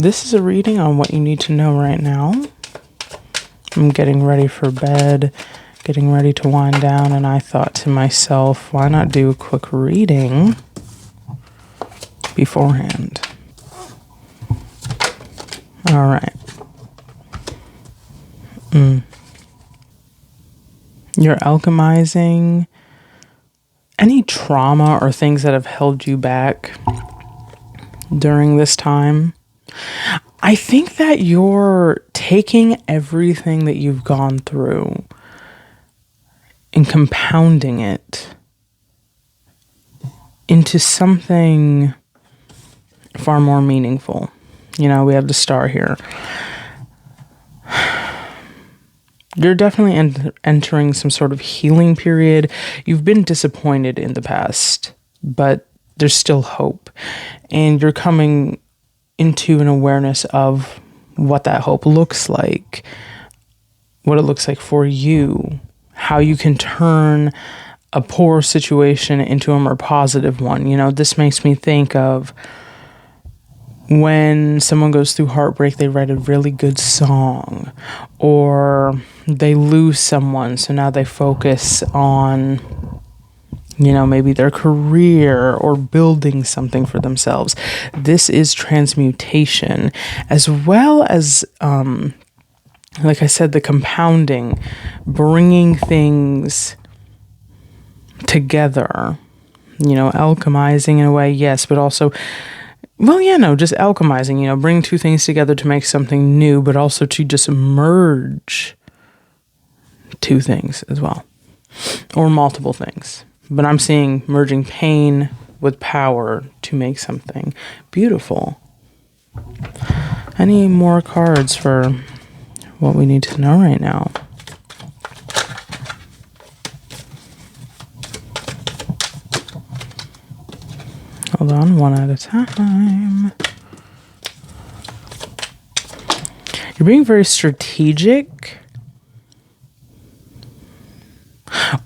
This is a reading on what you need to know right now. I'm getting ready for bed, getting ready to wind down, and I thought to myself, why not do a quick reading beforehand? All right. You're alchemizing any trauma or things that have held you back during this time. I think that you're taking everything that you've gone through and compounding it into something far more meaningful. You know, we have the star here. You're definitely entering some sort of healing period. You've been disappointed in the past, but there's still hope. And you're coming into an awareness of what that hope looks like, what it looks like for you, how you can turn a poor situation into a more positive one. You know, this makes me think of when someone goes through heartbreak, they write a really good song, or they lose someone, so now they focus on, you know, maybe their career or building something for themselves. This is transmutation, as well as, like I said, the compounding, bringing things together, you know, alchemizing in a way, yes, but also, well, yeah, no, just alchemizing, you know, bring two things together to make something new, but also to just merge two things as well, or multiple things. But I'm seeing merging pain with power to make something beautiful. Any more cards for what we need to know right now? Hold on, one at a time. You're being very strategic,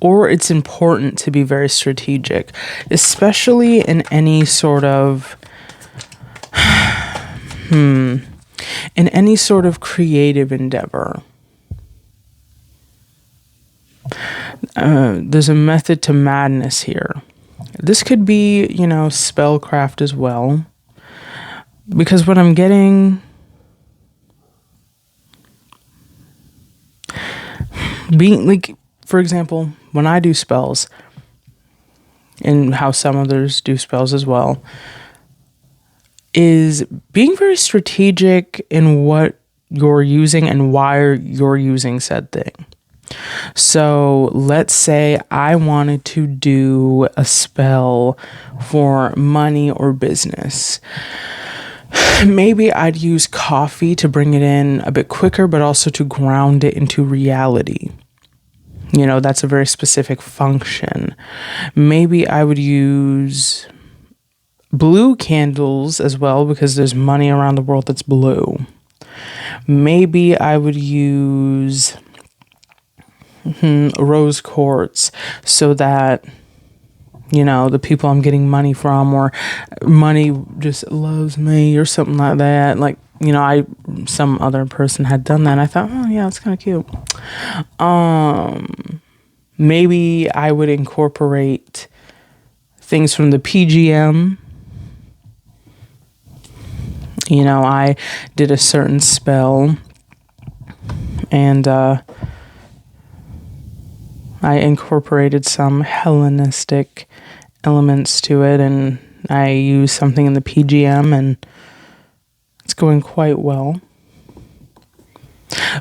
or it's important to be very strategic, especially in any sort of in any sort of creative endeavor. There's a method to madness here. This could be, you know, spellcraft as well, because what I'm getting, being like, for example, when I do spells, and how some others do spells as well, is being very strategic in what you're using and why you're using said thing. So let's say I wanted to do a spell for money or business. Maybe I'd use coffee to bring it in a bit quicker, but also to ground it into reality. You know, that's a very specific function. Maybe I would use blue candles as well, because there's money around the world that's blue. Maybe I would use rose quartz, so that, you know, the people I'm getting money from, or money just loves me, or something like that. Like, you know, some other person had done that, and I thought, oh yeah, that's kind of cute. Maybe I would incorporate things from the PGM. You know, I did a certain spell, and I incorporated some Hellenistic elements to it, and I used something in the PGM, and it's going quite well.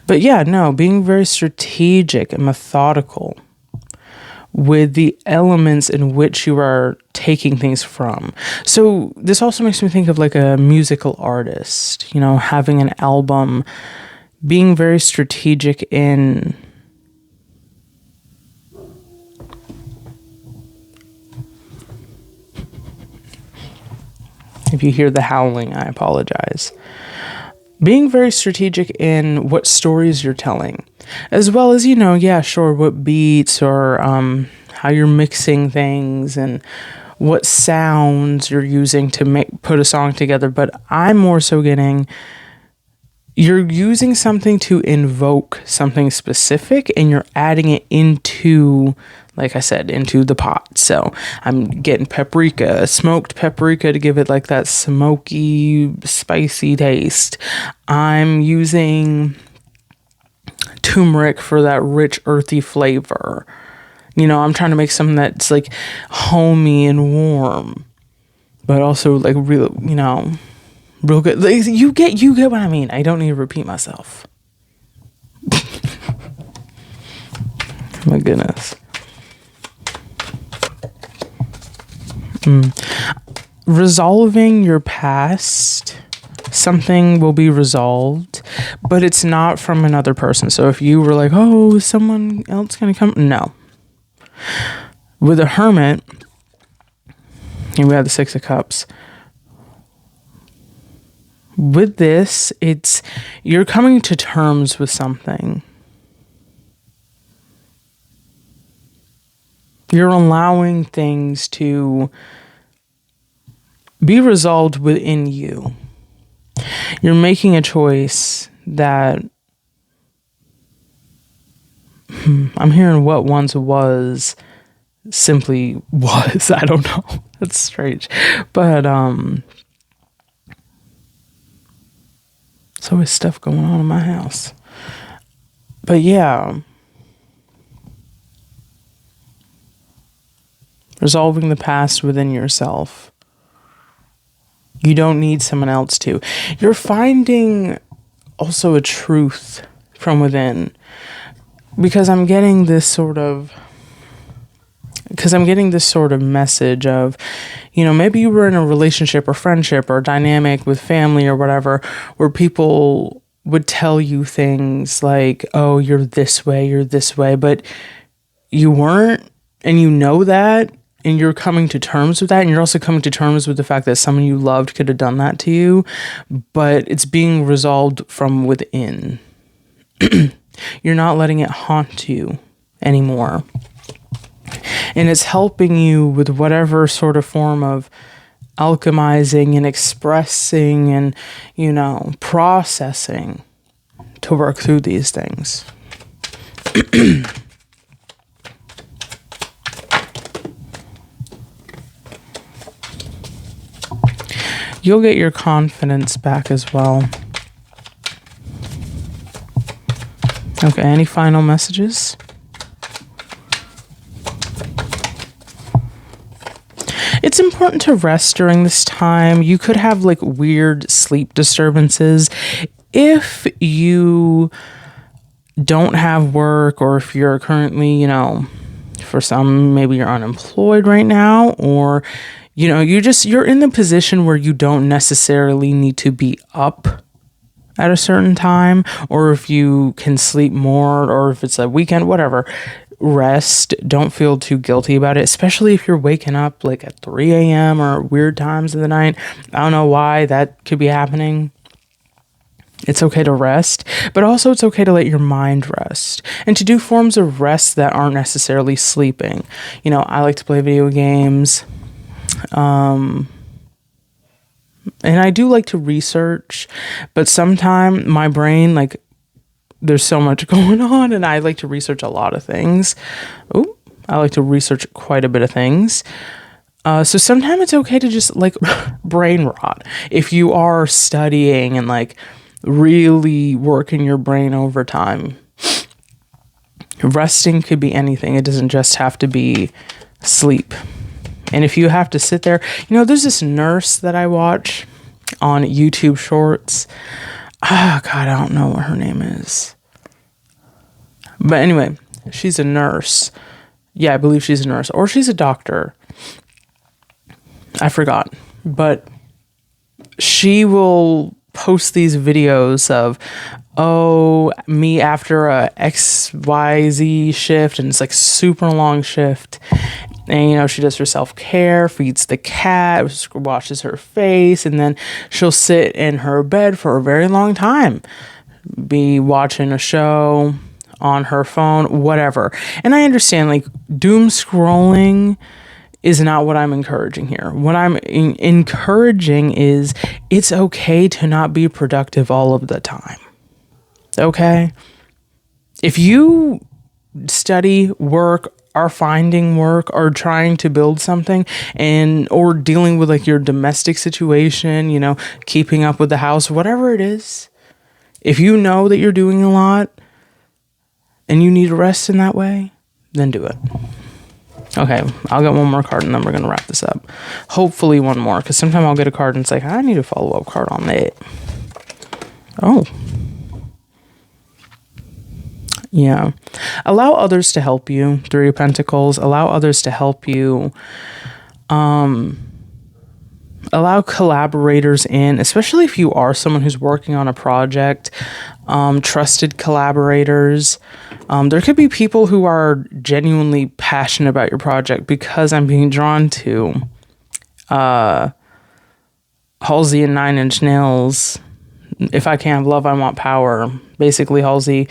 But yeah, no, being very strategic and methodical with the elements in which you are taking things from. So this also makes me think of like a musical artist, you know, having an album, being very strategic in if you hear the howling, I apologize. Being very strategic in what stories you're telling, as well as, you know, yeah, sure, what beats, or how you're mixing things, and what sounds you're using to put a song together, but I'm more so getting you're using something to invoke something specific and you're adding it into, like I said, into the pot. So I'm getting paprika, smoked paprika to give it like that smoky, spicy taste. I'm using turmeric for that rich, earthy flavor. I'm trying to make something that's like homey and warm, but also like real, real good. Like, you get what I mean. I don't need to repeat myself. My goodness. Resolving your past, something will be resolved, but it's not from another person. So if you were like, oh, is someone else gonna come? No. With a hermit, and we have the Six of Cups. With this, you're coming to terms with something. You're allowing things to be resolved within you. You're making a choice that I'm hearing what once was simply was. I don't know. That's strange. But there's always stuff going on in my house. But yeah. Resolving the past within yourself. You don't need someone else to. You're finding also a truth from within. Because I'm getting this sort of message of, maybe you were in a relationship or friendship or dynamic with family or whatever, where people would tell you things like, oh, you're this way, but you weren't, and you know that, and you're coming to terms with that, and you're also coming to terms with the fact that someone you loved could have done that to you, but it's being resolved from within. You're not letting it haunt you anymore. And it's helping you with whatever sort of form of alchemizing and expressing and, processing to work through these things. You'll get your confidence back as well. Okay, any final messages? It's important to rest during this time. You could have like weird sleep disturbances. If you don't have work, or if you're currently, for some, maybe you're unemployed right now, or, you're in the position where you don't necessarily need to be up at a certain time, or if you can sleep more, or if it's a weekend, whatever, rest. Don't feel too guilty about it, especially if you're waking up like at 3 a.m. or weird times of the night. I don't know why that could be happening. It's okay to rest, but also it's okay to let your mind rest and to do forms of rest that aren't necessarily sleeping. I like to play video games. And I do like to research, but sometimes my brain, like, there's so much going on, and I like to research a lot of things. I like to research quite a bit of things. So sometimes it's okay to just, like, brain rot. If you are studying and, like, really working your brain overtime, resting could be anything. It doesn't just have to be sleep. And if you have to sit there, there's this nurse that I watch on YouTube Shorts. God, I don't know what her name is. But anyway, she's a nurse. Yeah, I believe she's a nurse. Or she's a doctor. I forgot. But she will post these videos of, me after a XYZ shift, and it's like super long shift. And, she does her self-care, feeds the cat, washes her face, and then she'll sit in her bed for a very long time, be watching a show on her phone, whatever. And I understand, like, doom scrolling is not what I'm encouraging here. What I'm encouraging is it's okay to not be productive all of the time. Okay? If you study, work, are finding work, or trying to build something, and or dealing with like your domestic situation, you know, keeping up with the house, whatever it is, if you know that you're doing a lot and you need a rest in that way, then do it. Okay, I'll get one more card and then we're going to wrap this up. Hopefully one more, because sometimes I'll get a card and it's like, I need a follow-up card on that. Oh. Yeah. Allow others to help you. Three of Pentacles. Allow others to help you. Allow collaborators in, especially if you are someone who's working on a project. Trusted collaborators. There could be people who are genuinely passionate about your project, because I'm being drawn to Halsey and 9 Inch Nails. If I Can't Have Love, I Want Power. Basically, Halsey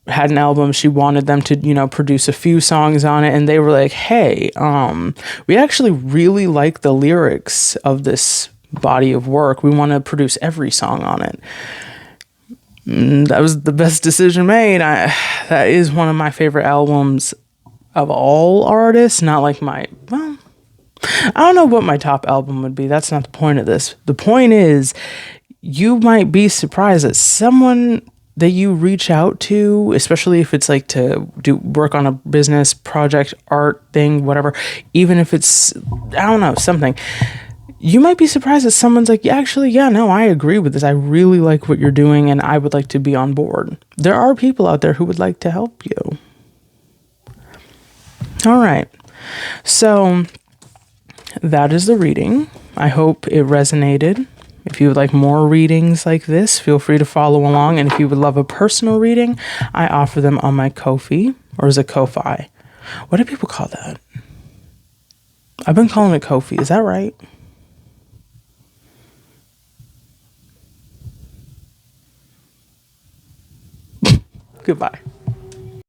had an album. She wanted them to, you know, produce a few songs on it, and they were like, hey, we actually really like the lyrics of this body of work. We want to produce every song on it. That was the best decision made. That is one of my favorite albums of all artists. Not like I don't know what my top album would be. That's not the point of this. The point is, you might be surprised that someone that you reach out to, especially if it's like to do work on a business project, art thing, whatever, even if it's, I don't know, something, you might be surprised that someone's like, yeah, no, I agree with this. I really like what you're doing and I would like to be on board. There are people out there who would like to help you. All right. So that is the reading. I hope it resonated. If you would like more readings like this, feel free to follow along. And if you would love a personal reading, I offer them on my Ko-fi, or is it Ko-fi? What do people call that? I've been calling it Ko-fi. Is that right? Goodbye.